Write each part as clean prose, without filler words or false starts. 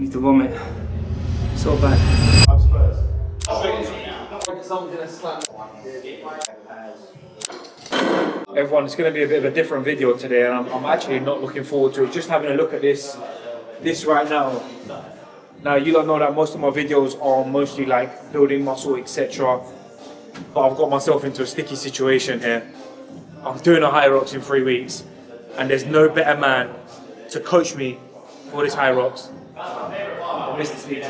need to vomit. So bad. Everyone, it's going to be a bit of a different video today, and I'm actually not looking forward to it. Just having a look at this right now. Now, you don't know that most of my videos are mostly like building muscle, etc. But I've got myself into a sticky situation here. I'm doing a Hyrox in 3 weeks, and there's no better man to coach me for this Hyrox than Mr. Steve.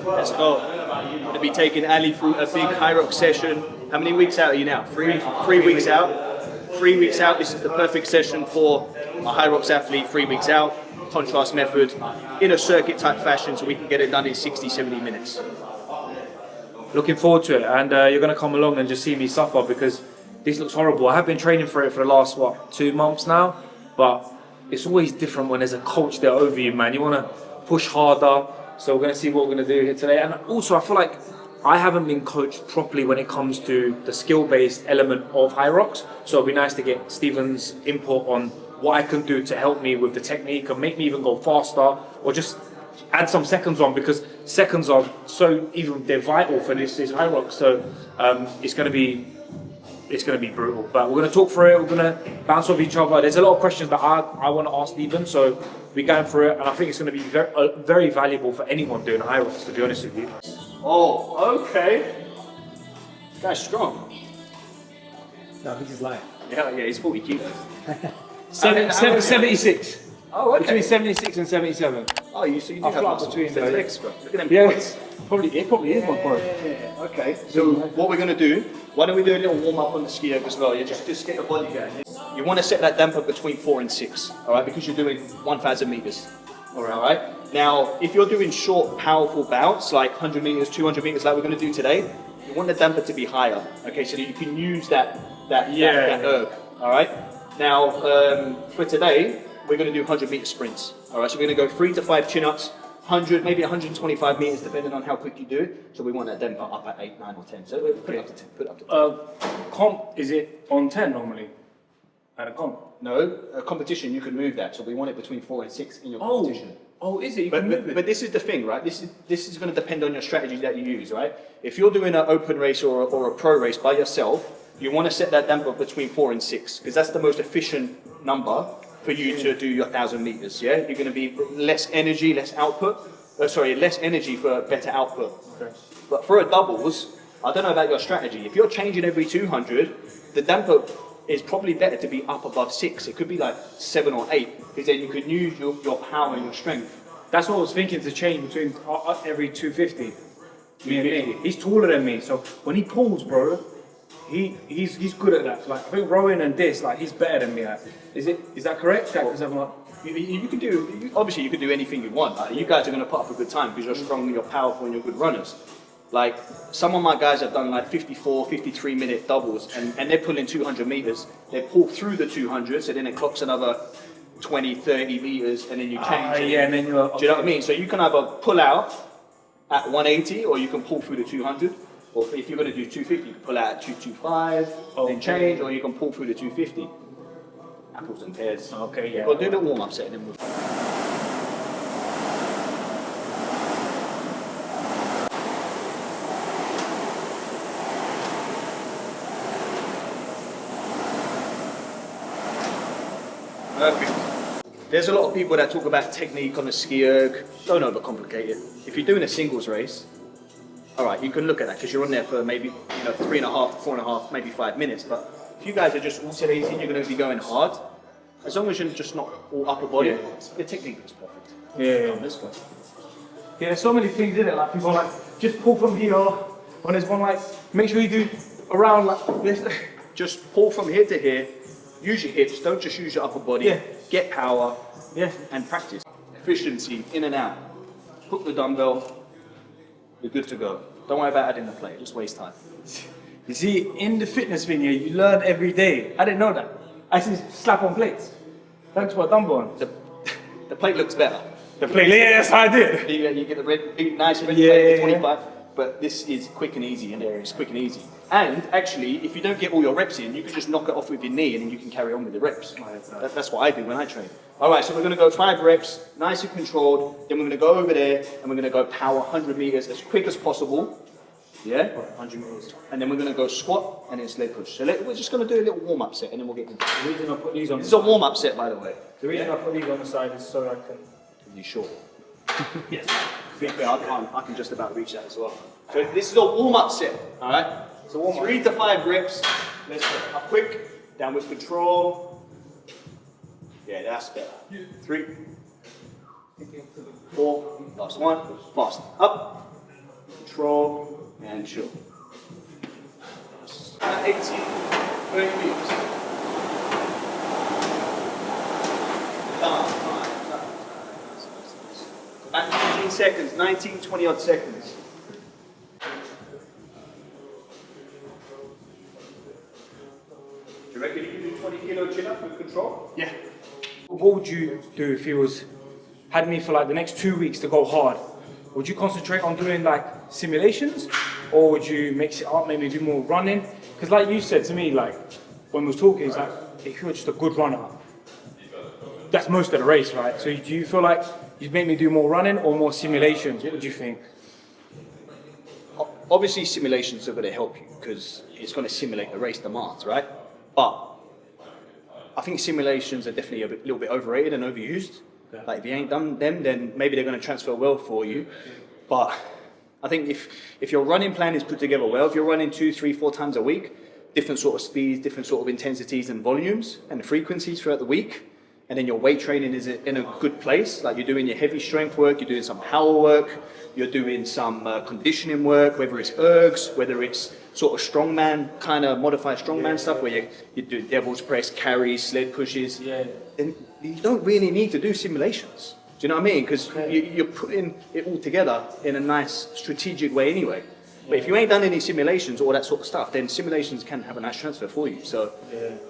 Let's go. I'm going to be taking Ali through a big Hyrox session. How many weeks out are you now? Three weeks out. 3 weeks out. This is the perfect session for a Hyrox athlete. 3 weeks out. Contrast method in a circuit type fashion, so we can get it done in 60-70 minutes. Looking forward to it, and you're going to come along and just see me suffer, because this looks horrible. I have been training for it for the last 2 months now, but it's always different when there's a coach there over you, man. You want to push harder, so we're going to see what we're going to do here today. And also, I feel like I haven't been coached properly when it comes to the skill-based element of Hyrox, so it'd be nice to get Stephen's input on what I can do to help me with the technique and make me even go faster, or just add some seconds on, because seconds are they're vital for this Hyrox. So it's going to be brutal. But we're going to talk through it. We're going to bounce off each other. There's a lot of questions that I want to ask Stephen, so we're going through it, and I think it's going to be very valuable for anyone doing Hyrox, to be honest with you. Oh, okay. This guy's strong. No, he's just lying. Yeah, he's 40 kilos. 76. Oh, okay. Between 76 and 77. Oh, you see, you do I'll have flop muscle between between the those. legs, bro. Look at them Yeah, points. it probably is my point. Yeah, okay. So what we're gonna do? Why don't we do a little warm up on the ski erg as well? Yeah, just get the body going. You want to set that damper between 4 and 6, all right? Because you're doing 1,000 meters. All right. Now, if you're doing short, powerful bouts like 100 meters, 200 meters, like we're gonna do today, you want the damper to be higher, okay? So that you can use that erg. All right. Now, for today, we're going to do 100-meter sprints. All right, so we're going to go 3 to 5 chin-ups, 100, maybe 125 meters, depending on how quick you do it. So we want that damper up at 8, 9, or 10. So put it up to 10. Put it up to 10. Comp, is it on 10 normally? At a comp? No, a competition you can move that. So we want it between 4 and 6 in your competition. Oh, is it? You can move it. But this is the thing, right? This is going to depend on your strategy that you use, right? If you're doing an open race or a pro race by yourself, you want to set that damper between 4 and 6, because that's the most efficient number for you to do your 1,000 meters. Yeah, you're going to be less energy, less output. Less energy for better output. Okay. But for a doubles, I don't know about your strategy. If you're changing every 200, the damper is probably better to be up above 6. It could be like 7 or 8, because then you could use your power and your strength. That's what I was thinking, to change between every 250. Me and me. He's taller than me, so when he pulls, bro, he's good at that. Like, I think rowing and this, like, he's better than me. Like, is that correct? You can do, obviously you can do anything you want. Like, you guys are going to put up a good time because you're strong and you're powerful and you're good runners. Like, some of my guys have done like 54, 53 minute doubles, and they're pulling 200 meters. They pull through the 200, so then it clocks another 20, 30 meters, and then you change. And then you're... Do you know what I mean? So you can either pull out at 180, or you can pull through the 200. Or if you're going to do 250, you can pull out at 225, then change, or you can pull through the 250. Apples and pears. Okay, yeah. We'll do the warm-up set and then we'll... Perfect. There's a lot of people that talk about technique on the ski erg. Don't overcomplicate it. If you're doing a singles race, all right, you can look at that because you're on there for maybe 3.5, 4.5, maybe 5 minutes. But if you guys are just alternating, you're going to be going hard. As long as you're just not all upper body, the technique is perfect. Yeah. This one. Yeah, there's so many things in it. Like, people are like, just pull from here. When there's one like, make sure you do around like this. Just pull from here to here. Use your hips. Don't just use your upper body. Yeah. Get power. Yeah. And practice. Efficiency, in and out. Hook the dumbbell. You're good to go. Don't worry about adding the plate. Just waste time. You see, in the fitness thing here, you learn every day. I didn't know that. I see slap on plates. Thanks for a dumbbell on. The plate looks better. The plate, yeah, yes, I did. You get the red, big, nice red plate for 25. But this is quick and easy, and there it's quick and easy. And actually, if you don't get all your reps in, you can just knock it off with your knee, and then you can carry on with the reps. That's what I do when I train. All right, so we're going to go 5 reps, nice and controlled. Then we're going to go over there, and we're going to go power 100 meters as quick as possible. Yeah? 100 meters. And then we're going to go squat, and then sled push. So we're just going to do a little warm-up set, and then we'll get into it. The reason I put these on. This is a warm-up set, by the way. The reason I put these on the side is so I can. Are you sure? Yes. To be fair, I can just about reach that as well. So this is a warm-up set, all right? So 3 to 5 reps. Let's go. Up quick, down with control. Yeah, that's better. 3, 4, last one, fast. Up, control, and chill. 18, 30 meters. Down. Back 15 seconds, 19, 20 odd seconds. Do you reckon you can do 20 kilo chin up with control? Yeah. What would you do if he had me for like the next 2 weeks to go hard? Would you concentrate on doing like simulations, or would you mix it up, maybe do more running? Because like you said to me, like when we was talking, it's like if you're just a good runner, that's most of the race, right? So do you feel like you'd make me do more running or more simulations? What would you think? Obviously, simulations are going to help you because it's going to simulate the race demands, right? But I think simulations are definitely a little bit overrated and overused. Yeah. Like if you ain't done them, then maybe they're going to transfer well for you. But I think if your running plan is put together well, if you're running 2, 3, 4 times a week, different sort of speeds, different sort of intensities and volumes and frequencies throughout the week, and then your weight training is in a good place, like you're doing your heavy strength work, you're doing some power work, you're doing some conditioning work, whether it's ergs, whether it's sort of strongman, kind of modified strongman stuff, where you do devil's press, carries, sled pushes, then you don't really need to do simulations. Do you know what I mean? Because you're putting it all together in a nice strategic way anyway. But if you ain't done any simulations or all that sort of stuff, then simulations can have a nice transfer for you. So,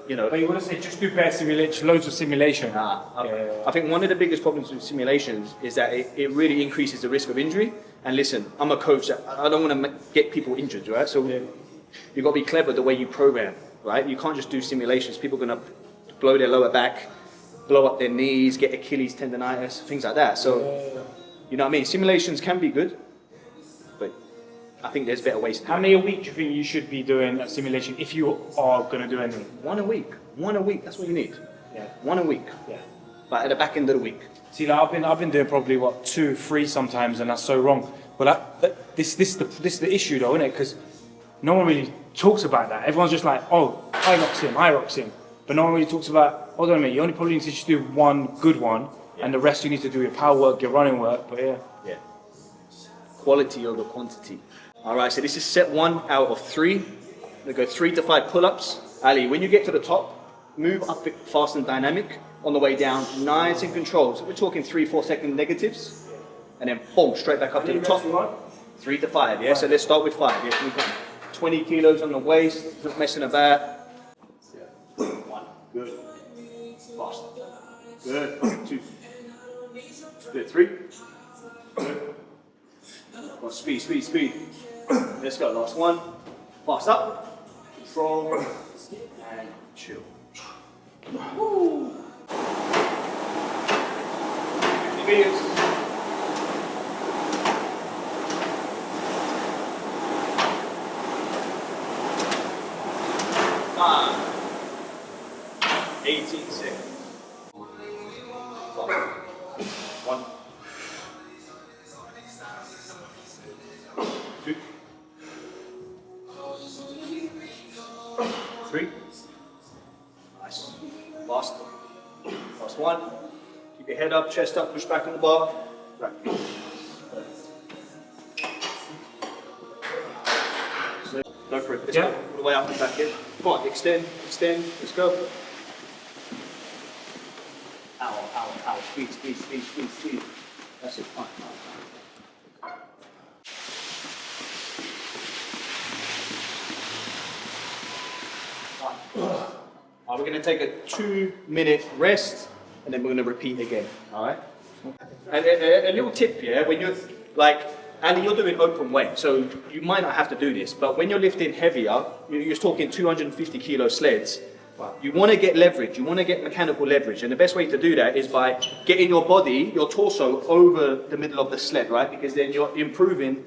you know. But you want to say just do bare simulation, loads of simulation. I think one of the biggest problems with simulations is that it really increases the risk of injury. And listen, I'm a coach. I don't want to get people injured, right? So you've got to be clever the way you program, right? You can't just do simulations. People are going to blow their lower back, blow up their knees, get Achilles tendonitis, things like that. So, you know what I mean? Simulations can be good. I think there's better ways to do it. How many a week do you think you should be doing a simulation if you are going to do anything? 1 a week. 1 a week, that's what you need. Yeah. 1 a week. Yeah. But at the back end of the week. See, like I've been doing probably 2, 3 sometimes, and that's so wrong. But this is the issue though, isn't it? Because no one really talks about that. Everyone's just like, oh, Hyrox him. But no one really talks about, hold on a minute, you only probably need to just do one good one, and the rest you need to do your power work, your running work, but yeah. Quality over quantity. All right, so this is set 1 out of 3. We go 3 to 5 pull-ups. Ali, when you get to the top, move up it fast and dynamic. On the way down, nice and controlled. So we're talking 3, 4 second negatives. And then boom, straight back up to the top. 3 to 5, yeah? So let's start with 5. Yeah, 20 kilos on the waist, not messing about. 1, good. Fast. Good. 2. Good. 3. Good. Come on, speed. Let's go, last one. Fast up, control, and chill. Woo. 50 meters. Time. 18 seconds. 1. 2. 3. Nice. Last. Last one. Keep your head up, chest up, push back on the bar. Right. So, go for it. Let's go all the way up and back in. Come on, extend. Let's go. Ow. Speed. That's it. Fine. We're going to take a 2-minute rest, and then we're going to repeat again. All right. And a little tip, when you're like And you're doing open weight, so you might not have to do this, but when you're lifting heavier, you're talking 250 kilo sleds, you want to get leverage, you want to get mechanical leverage, and the best way to do that is by getting your body, your torso, over the middle of the sled, right? Because then you're improving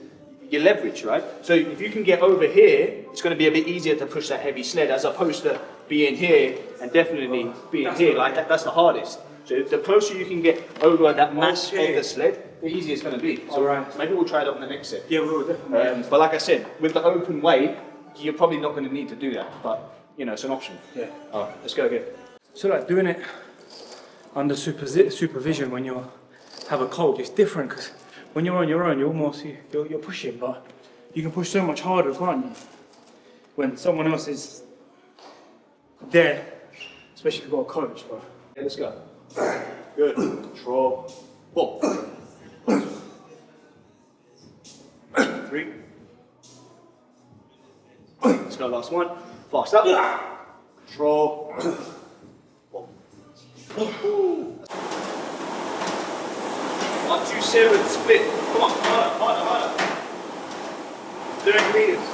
your leverage, right? So if you can get over here, it's going to be a bit easier to push that heavy sled as opposed to being here and definitely being here, like that's the hardest. So the closer you can get over that mass of the sled, the easier it's going to be. So maybe we'll try it on the next set. Yeah, we will definitely. But like I said, with the open weight, you're probably not going to need to do that, but you know, it's an option. Yeah. All right, let's go again. So like doing it under supervision when you have a coach, it's different because when you're on your own, you're almost you're pushing, but you can push so much harder, can't you? When someone else is there, especially if you've got a coach. But Yeah, let's go. Good. Control. Boom. 3. Let's go. Last one. Fast up. Control. Boom. 1, 2, 7. Split. Come on. Harder. 30 meters.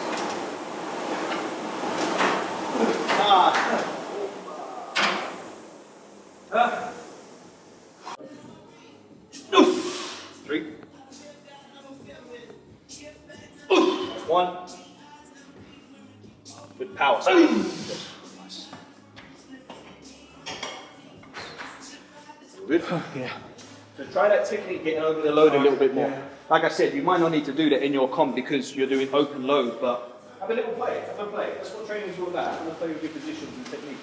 Three. One. Good power. Nice. Good. yeah. So try that technique, getting over the load a little bit more. Like I said, you might not need to do that in your comp because you're doing open load, but have a little play. Have a play. That's what training is all about. Have a play with your positions and techniques.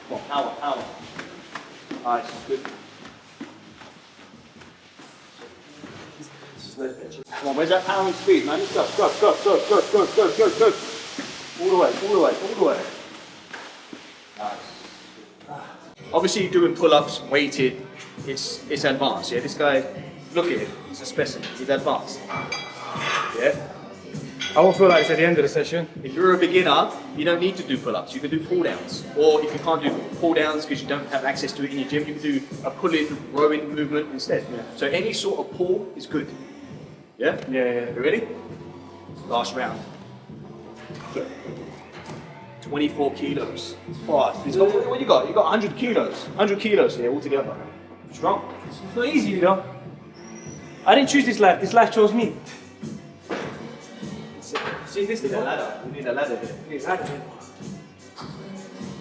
Come on, power. Nice, good. Come on, where's that power and speed, man? Let's go. All the way. Nice. Obviously, you're doing pull-ups, weighted. It's advanced, yeah? This guy, look at him. He's a specimen. He's advanced. Yeah? I won't feel like it's at the end of the session. If you're a beginner, you don't need to do pull-ups. You can do pull-downs. Or if you can't do pull-downs because you don't have access to it in your gym, you can do a pull-in, rowing movement instead. Yeah. So any sort of pull is good. Yeah? Yeah. You ready? Last round. 24 kilos. What you got? You got 100 kilos. 100 kilos here altogether. Strong. It's not easy, you know. I didn't choose this life. This life chose me. See this? We need a ladder. We need a ladder here. Exactly.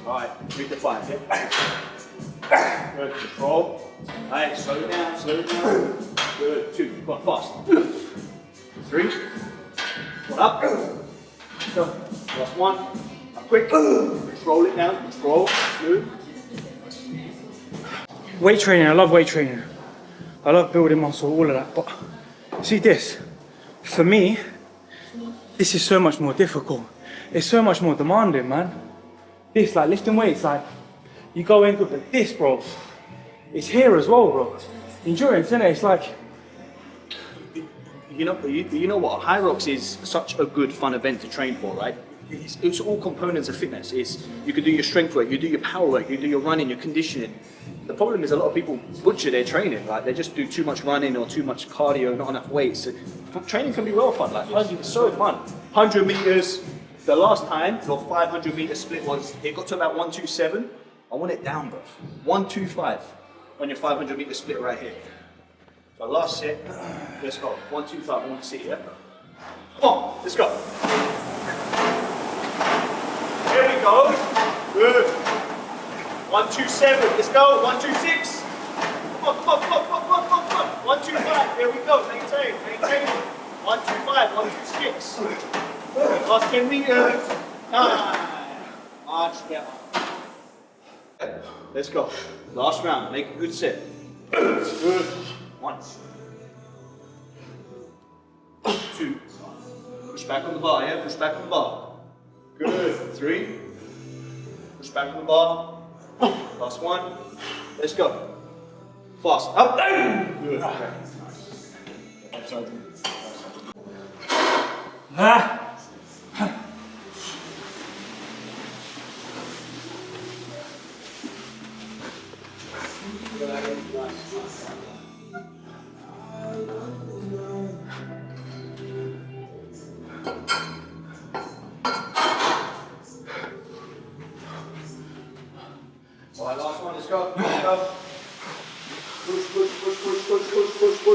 Alright, 3 to 5. Yeah? Good. Control. Alright, slow down. Good. 2. Come on, fast. 3. 1 up. Go. Last 1. Up quick. Control it now. Control. Smooth. Weight training, I love weight training. I love building muscle, all of that. But see this, for me, this is so much more difficult. It's so much more demanding, man. This, like lifting weights, like you go in good, but this, bro, it's here as well, bro. Endurance, isn't it? It's like, You know what? Hyrox is such a good fun event to train for, right? It's all components of fitness. You can do your strength work, you do your power work, you do your running, your conditioning. The problem is a lot of people butcher their training, like they just do too much running or too much cardio, not enough weights. So, training can be well fun, like it's so fun. 100 meters, the last time your 500 meter split it got to about 127. I want it down, bro. 125 on your 500 meter split right here. So last set, let's go. 125, I want to see, yeah? Come on, let's go. Here we go. Good. 127, let's go. 126. Come on. 125, here we go. Maintain. 125, 126. Last 10 meters. Arch down. Let's go. Last round, make a good set. Good. 1. 2. Push back on the bar, yeah? Push back on the bar. Good. 3. Push back on the bar. Last 1. Let's go. Fast. Up. Down. Good. Okay. Nice. Upside.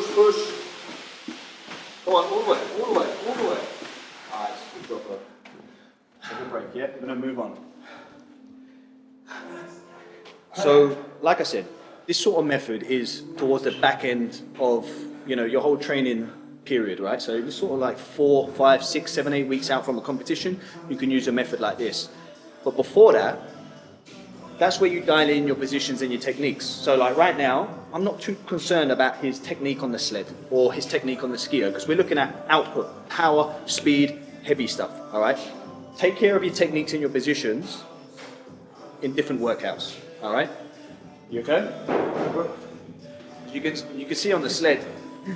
push. Come on, all the way. Alright, good job, bro. Take a break, yeah? We're gonna move on. So, like I said, this sort of method is towards the back end of, your whole training period, right? So it's sort of like 4, 5, 6, 7, 8 weeks out from a competition, you can use a method like this. But before that, that's where you dial in your positions and your techniques. So like right now, I'm not too concerned about his technique on the sled or his technique on the skier, because we're looking at output, power, speed, heavy stuff, all right? Take care of your techniques and your positions in different workouts, all right? You okay? You can see on the sled,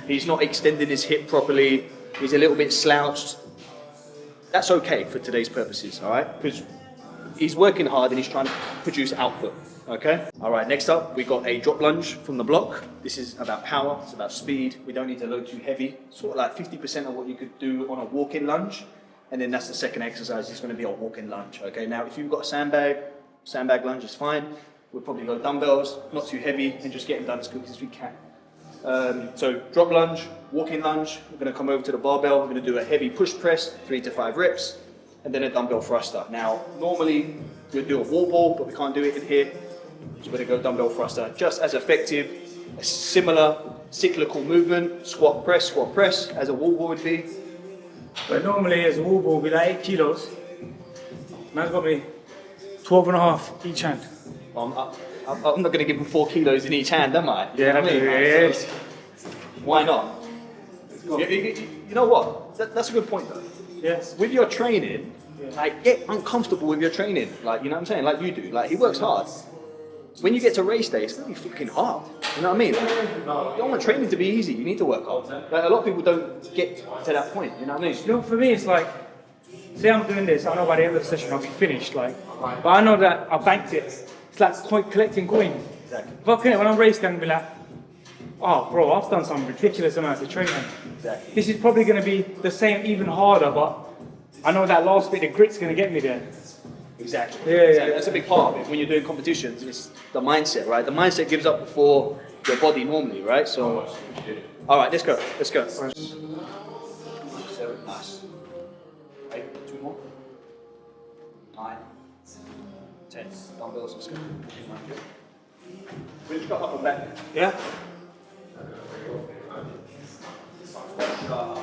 he's not extending his hip properly, he's a little bit slouched. That's okay for today's purposes, all right? Because he's working hard and he's trying to produce output, okay? All right, next up, we got a drop lunge from the block. This is about power, it's about speed. We don't need to load too heavy. Sort of like 50% of what you could do on a walk-in lunge. And then that's the second exercise, it's gonna be a walk-in lunge, okay? Now, if you've got a sandbag lunge is fine. We'll probably go dumbbells, not too heavy, and just get them done as quick as we can. So drop lunge, walk-in lunge, we're gonna come over to the barbell, we're gonna do a heavy push press, 3 to 5 reps, and then a dumbbell thruster. Now, normally we'd do a wall ball, but we can't do it in here. So we're gonna go dumbbell thruster, just as effective, a similar cyclical movement, squat press, as a wall ball would be. But normally as a wall ball, be like 8 kilos. Man's got me 12 and a half each hand. I'm not going to give him 4 kilos in each hand, am I? Yeah, So, why not? You know what? That's a good point though. Yes. With your training, like, get uncomfortable with your training. Like, you know what I'm saying? Like you do. Like, he works hard. When you get to race day, it's going to be fucking hard. You know what I mean? Like, you don't want training to be easy. You need to work hard. Like, a lot of people don't get to that point. You know what I mean? You know, for me, it's like, say I'm doing this, I know by the end of the session I'll be finished, like, but I know that I banked it. It's like collecting coins. Exactly. If I couldn't, when I'm racing, I'm gonna be like, oh, bro, I've done some ridiculous amounts of training. Exactly. This is probably gonna be the same, even harder, but I know that last bit, the grit's gonna get me there. Exactly. Yeah. That's a big part of it. When you're doing competitions, it's the mindset, right? The mindset gives up before your body normally, right? So, all right, let's go. Right. 7, nice. 8, 2 more. 9, 10. Dumbbells, let's go. We'll just go up and back. Yeah?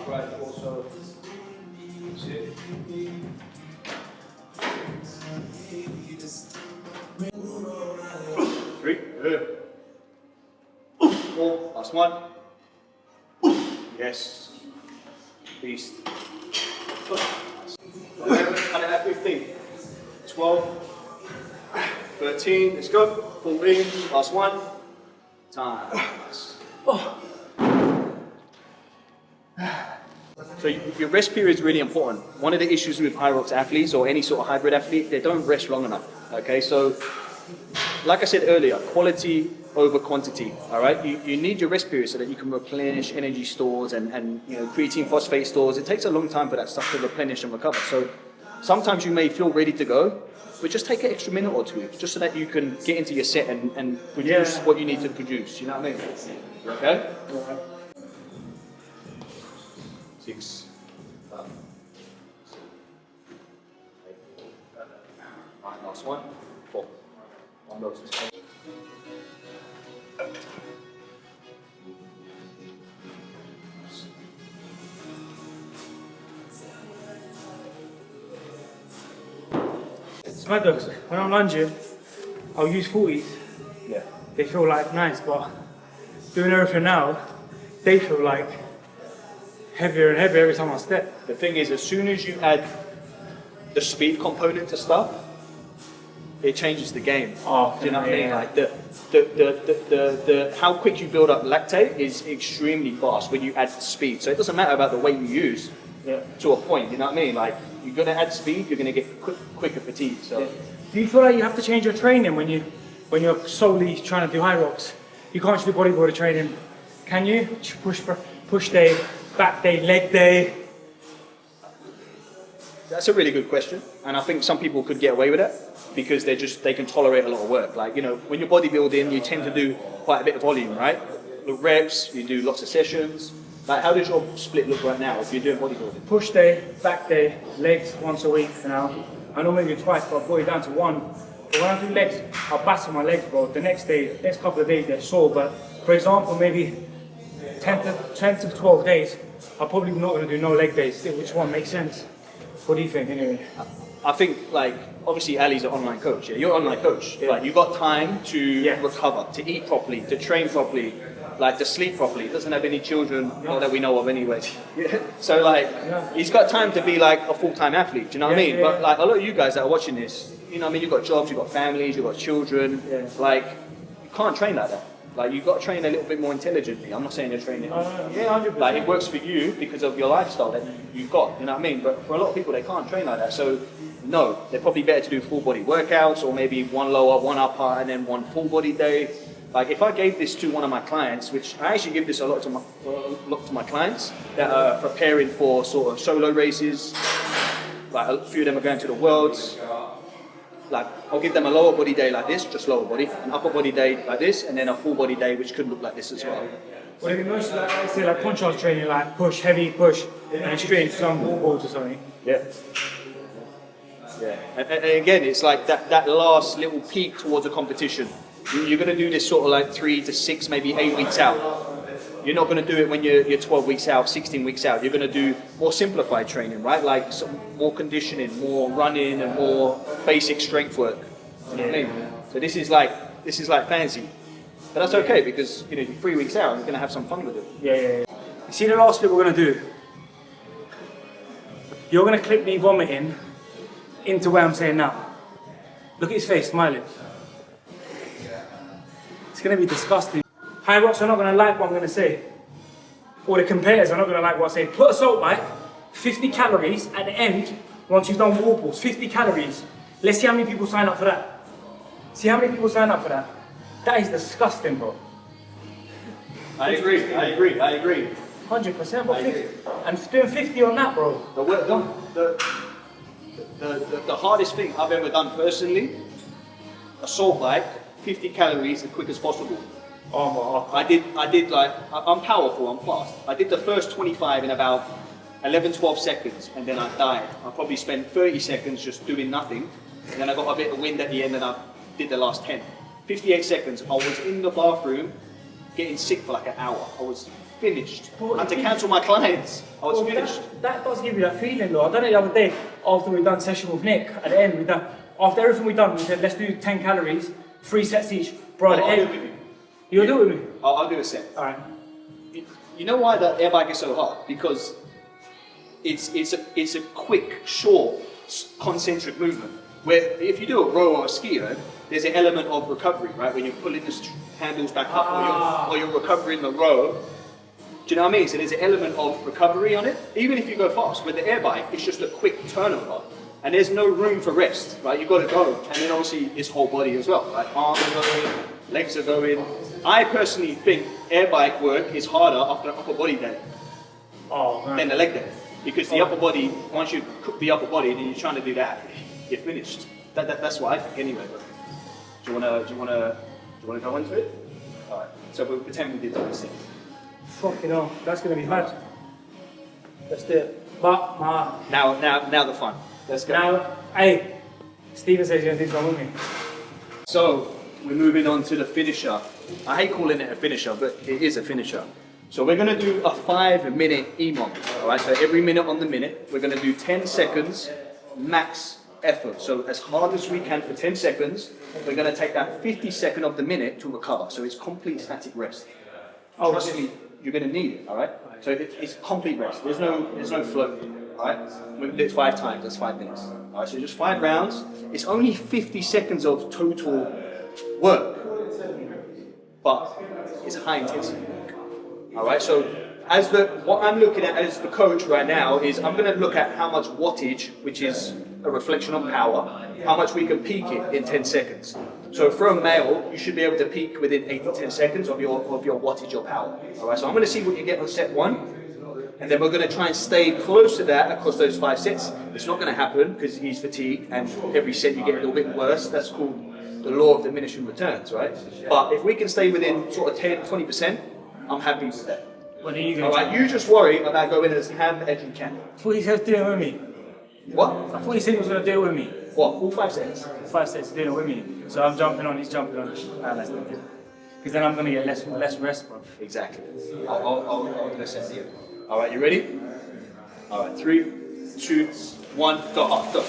Right, also. Sit. 3, 4, last one. Yes. Beast. 11, and at 15. 12, 13, let's go. 14, last one. Time. So your rest period is really important. One of the issues with Hyrox athletes or any sort of hybrid athlete, they don't rest long enough. Okay, so like I said earlier, quality over quantity. All right, you need your rest period so that you can replenish energy stores and creatine phosphate stores. It takes a long time for that stuff to replenish and recover. So sometimes you may feel ready to go, but just take an extra minute or two, just so that you can get into your set and produce what you need to produce. You know what I mean? Okay. Alright. 6, 7, 8, 9, last one, 4. One goes. It's mad though, 'cause when I'm lunging, I'll use 40s. Yeah. They feel like nice, but doing everything now, they feel like heavier and heavier every time I step. The thing is, as soon as you add the speed component to stuff, it changes the game. Oh, do you know what I mean? yeah. Like the how quick you build up lactate is extremely fast when you add speed. So it doesn't matter about the weight you use, to a point. You know what I mean? Like, you're gonna add speed, you're gonna get quicker fatigue. So. Yeah. Do you feel like you have to change your training when you're solely trying to do Hyrox? You can't just do bodybuilder training, can you? Push day, back day, leg day. That's a really good question, and I think some people could get away with it because they can tolerate a lot of work. Like, when you're bodybuilding, you tend to do quite a bit of volume, right? the reps, you do lots of sessions. Like, how does your split look right now if you're doing bodybuilding? Push day, back day, legs once a week now. I normally do twice, but I've got it down to one. But when I do legs, I'll batter my legs, bro. The next couple of days, they're sore. But for example, maybe 10 to 12 days, I'm probably not going to do no leg days, which one makes sense. What do you think, anyway? I think, like, obviously Ali's an online coach. Yeah? You're an online coach. Yeah. Like, you got time to recover, to eat properly, to train properly, like to sleep properly. He doesn't have any children, not that we know of anyway. So like, he's got time to be like a full-time athlete. Do you know what I mean? But like a lot of you guys that are watching this, you know what I mean? You've got jobs, you've got families, you've got children. Like, you can't train like that. Like, you've got to train a little bit more intelligently. I'm not saying you're training. Yeah, 100%. Like, it works for you because of your lifestyle that you've got. You know what I mean? But for a lot of people, they can't train like that. So no, they're probably better to do full body workouts, or maybe one lower, one upper, and then one full body day. Like, if I gave this to one of my clients, which I actually give this a lot to my clients that are preparing for sort of solo races, like a few of them are going to the Worlds. Like, I'll give them a lower body day like this, just lower body, an upper body day like this, and then a full body day which could look like this as well. Well, if you mostly like say like contrast training, like push, heavy push, and then straight into some wall balls or something. Yeah. Yeah. And again, it's like that last little peak towards a competition. You're going to do this sort of like 3 to 6, maybe 8 weeks out. You're not going to do it when you're 12 weeks out, 16 weeks out. You're going to do more simplified training, right? Like some more conditioning, more running, and more basic strength work. You know what I mean? So this is like fancy, but that's okay because you know you're 3 weeks out. You're going to have some fun with it. Yeah. You see the last bit we're going to do? You're going to clip me vomiting into where I'm saying now. Look at his face, smiling. It's going to be disgusting. Hyrox are not going to like what I'm going to say. Or the competitors are not going to like what I say. Put a salt bike, 50 calories at the end, once you've done wall balls, 50 calories. Let's see how many people sign up for that. See how many people sign up for that. That is disgusting, bro. I agree. 100%, bro. And doing 50 on that, bro. The hardest thing I've ever done personally, a salt bike, 50 calories as quick as possible. Oh, I did like, I'm powerful, I'm fast. I did the first 25 in about 11, 12 seconds, and then I died. I probably spent 30 seconds just doing nothing, and then I got a bit of wind at the end and I did the last 10. 58 seconds, I was in the bathroom getting sick for like an hour. I was finished. I had to cancel my clients. I was finished. That does give you that feeling though. I done it the other day after we've done session with Nick. At the end, after everything we've done, we said let's do 10 calories, 3 sets each. Bro, at the end, you'll do it with me? I'll do a set. Alright. You know why the air bike is so hard? Because it's a quick, short, concentric movement. Where if you do a row or a ski erg, there's an element of recovery, right? When you're pulling the handles back up or you're recovering the row. Do you know what I mean? So there's an element of recovery on it, even if you go fast. With the air bike, it's just a quick turnover. And there's no room for rest, right? You've got to go. And then obviously it's whole body as well, right? Arms are going, legs are going. I personally think air bike work is harder after an upper body day than the leg day. Because the upper body, once you cook the upper body and then you're trying to do that, you're finished. That's what I think anyway. But do you wanna go into it? Alright. So we'll pretend we did those things. Fucking hell, that's gonna be bad. Let's do it. But Now the fun. Let's go. now, hey, Steven says you're gonna do something with me. So we're moving on to the finisher. I hate calling it a finisher, but it is a finisher. So we're going to do a 5-minute EMOM. All right. So every minute on the minute, we're going to do 10 seconds max effort. So as hard as we can for 10 seconds. We're going to take that 50-second of the minute to recover. So it's complete static rest. Trust me, you're going to need it. All right. So it's complete rest. There's no flow. All right. We're going to do it 5 times. That's 5 minutes. All right. So just 5 rounds. It's only 50 seconds of total work, but it's high intensity. All right, so what I'm looking at as the coach right now is I'm going to look at how much wattage, which is a reflection of power, how much we can peak it in 10 seconds. So for a male, you should be able to peak within 8 to 10 seconds of your wattage or power. All right, so I'm going to see what you get on set 1, and then we're going to try and stay close to that across those 5 sets. It's not going to happen because he's fatigued, and every set you get a little bit worse. That's called the law of diminishing returns, right? But if we can stay within sort of 10, 20%, I'm happy with that. What are you going All to right, you just worry about going as ham as you can. I thought he said doing it with me. What? I thought he said he was going to do it with me. What? All 5 seconds? 5 sets doing it with me. So I'm jumping on, he's jumping on. That's not good. Because then I'm going to get less rest, bro. Exactly. I'll listen to you. All right, you ready? All right, 3, 2, 1, go up, go.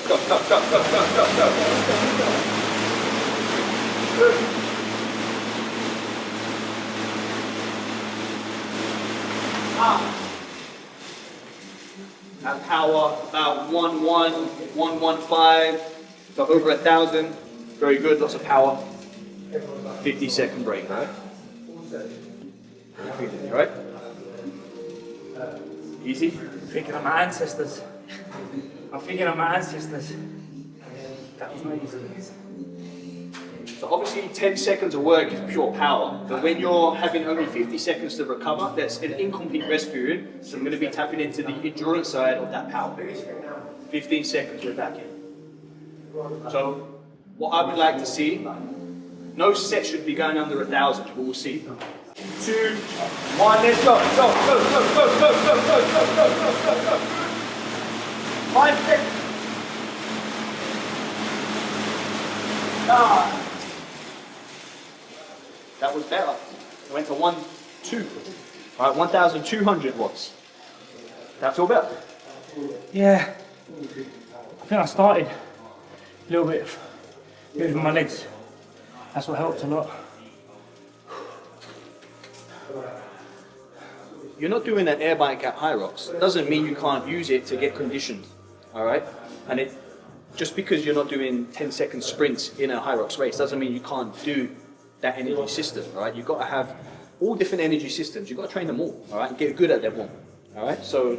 And power about 115, so over 1,000. Very good, lots of power. 50-second break, right? Right? Easy. Thinking of my ancestors. I'm thinking of my ancestors. That was not easy. So obviously 10 seconds of work is pure power, but when you're having only 50 seconds to recover, that's an incomplete rest period, so I'm going to be tapping into the endurance side of that power. 15 seconds, we're back in. So what I would like to see, no set should be going under 1,000, but we'll see. 2, 1, let's go, go. 5 seconds. That was better. It went to 1, 2. All right, 1,200 watts. That feel better? Yeah. I think I started a little bit with my legs. That's what helped a lot. You're not doing an air bike at Hyrox. It doesn't mean you can't use it to get conditioned. All right? And it just because you're not doing 10-second sprints in a Hyrox race doesn't mean you can't do that energy system, all right? You've got to have all different energy systems. You've got to train them all, all right? And get good at them all, all right? So,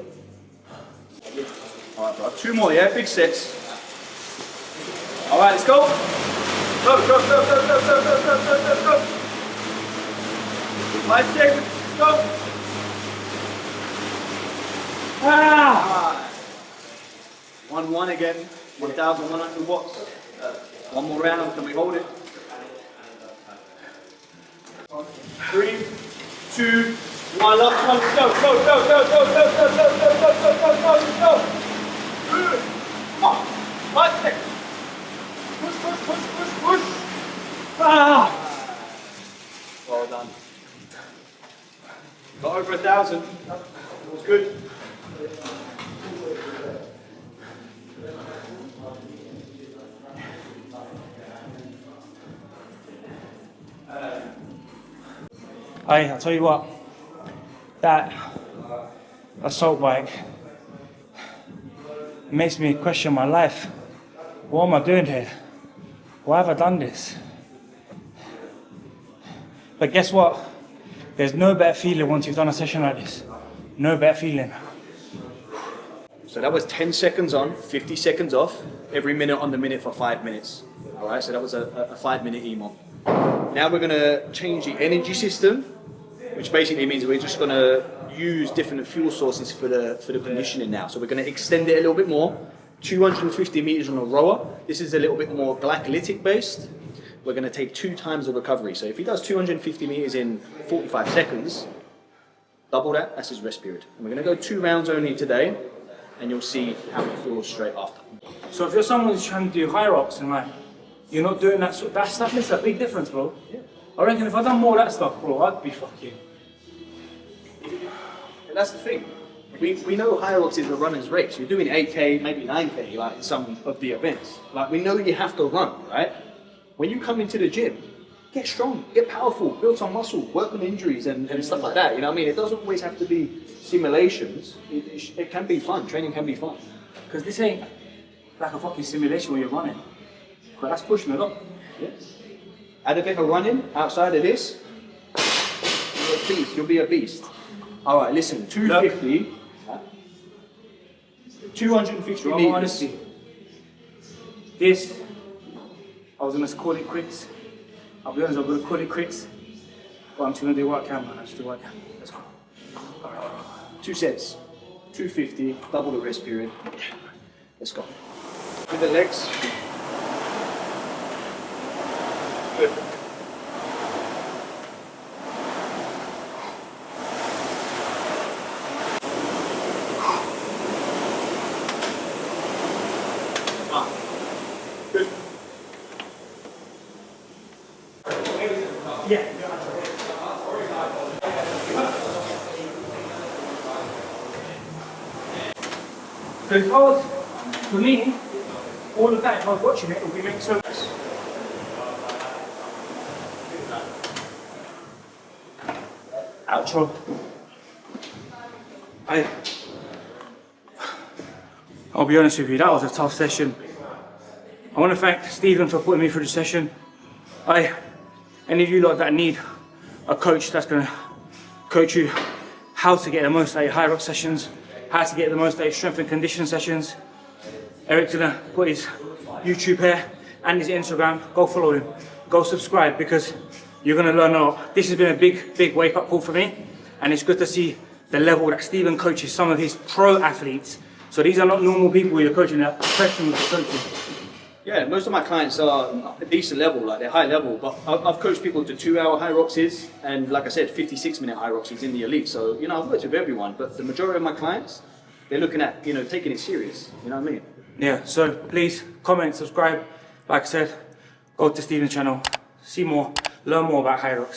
all right, bro. 2 more, yeah? Big sets. All right, let's go. Go. 5 seconds, let's go. 1-1 again, 1,100 watts. One more round, can we hold it? 3, 2, 1, last one, go. Come on, 5 seconds. Push. Well done. Got over 1,000. That was good. Hey, I'll tell you what, that assault bike makes me question my life. What am I doing here? Why have I done this? But guess what? There's no better feeling once you've done a session like this. No better feeling. So that was 10 seconds on, 50 seconds off, every minute on the minute for 5 minutes. All right, so that was a 5-minute EMOM. Now we're gonna change the energy system, which basically means we're just gonna use different fuel sources for the conditioning now. So we're gonna extend it a little bit more. 250 meters on a rower. This is a little bit more glycolytic based. We're gonna take 2 times the recovery. So if he does 250 meters in 45 seconds, double that, that's his rest period. And we're gonna go 2 rounds only today, and you'll see how it feels straight after. So if you're someone who's trying to do Hyrox and like, you're not doing that stuff makes a big difference, bro. Yeah. I reckon if I'd done more of that stuff, bro, I'd be fucking... And that's the thing. We know Hyrox is a runner's race. You're doing 8K, maybe 9K, like in some of the events. Like we know you have to run, right? When you come into the gym, get strong, get powerful, build some muscle, work on injuries and stuff like that. You know what I mean? It doesn't always have to be simulations. It can be fun. Training can be fun. Because this ain't like a fucking simulation where you're running. But that's pushing a lot. Yeah. Add a bit of running outside of this. You'll be a beast. All right, listen, 250. 250 meters. Honestly, this, I was gonna call it quits. I'll be honest, I'm gonna call it quits. But I'm just gonna do what I can, man. I just do what I can. Let's go. 2 sets. 250, double the rest period. Let's go. With the legs. Good. So if I was, for me, all of that, if I was watching it would be making so much. Outro. I'll be honest with you, that was a tough session. I want to thank Stephen for putting me through the session. Any of you lot that need a coach that's going to coach you how to get the most out of your Hyrox sessions, how to get the most out of your strength and conditioning sessions, Eric's going to put his YouTube here and his Instagram. Go follow him, go subscribe, because you're going to learn a lot. This has been a big wake up call for me, and it's good to see the level that Stephen coaches some of his pro athletes. So these are not normal people you're coaching, they're professionals you're coaching. Yeah, most of my clients are a decent level, like they're high level, but I've coached people to 2-hour Hyroxes and, like I said, 56-minute Hyroxes in the elite. So, you know, I've worked with everyone, but the majority of my clients, they're looking at, you know, taking it serious. You know what I mean? Yeah, so please comment, subscribe. Like I said, go to Stephen's channel, see more, learn more about Hyrox.